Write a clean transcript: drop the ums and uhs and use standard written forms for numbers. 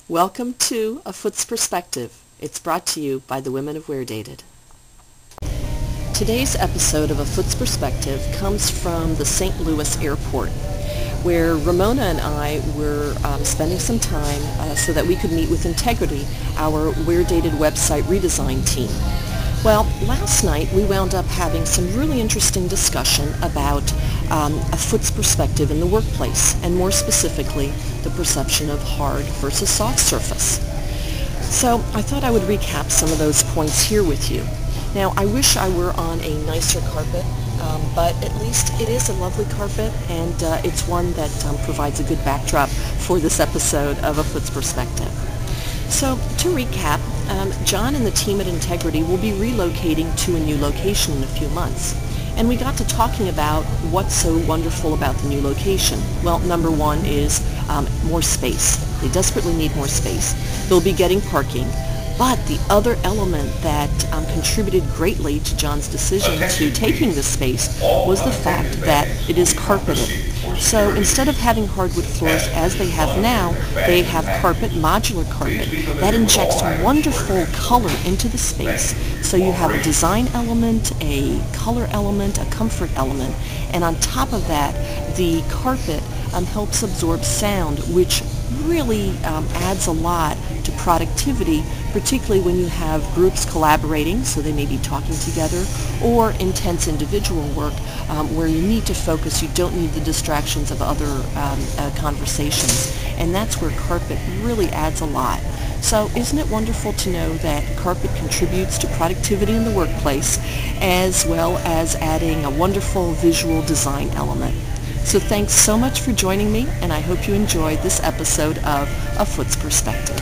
Welcome to A Foot's Perspective. It's brought to you by the Women of WearDated. Today's episode of A Foot's Perspective comes from the St. Louis airport, where Ramona and I were spending some time so that we could meet with Integrity, our WearDated website redesign team. Well, last night we wound up having some really interesting discussion about a foot's perspective in the workplace, and more specifically, the perception of hard versus soft surface. So I thought I would recap some of those points here with you. Now, I wish I were on a nicer carpet, but at least it is a lovely carpet, and it's one that provides a good backdrop for this episode of A Foot's Perspective. So to recap, John and the team at Integrity will be relocating to a new location in a few months. And we got to talking about what's so wonderful about the new location. Well, number one is more space. They desperately need more space. They'll be getting parking. But the other element that contributed greatly to John's decision to taking this space was the fact that it is carpeted. So instead of having hardwood floors as they have now, they have modular carpet, that injects wonderful color into the space. So you have a design element, a color element, a comfort element, and on top of that, the carpet helps absorb sound, which really adds a lot to productivity, particularly when you have groups collaborating, so they may be talking together, or intense individual work where you need to focus. You don't need the distractions of other conversations, and that's where carpet really adds a lot. So isn't it wonderful to know that carpet contributes to productivity in the workplace, as well as adding a wonderful visual design element? So thanks so much for joining me, and I hope you enjoyed this episode of A Foot's Perspective.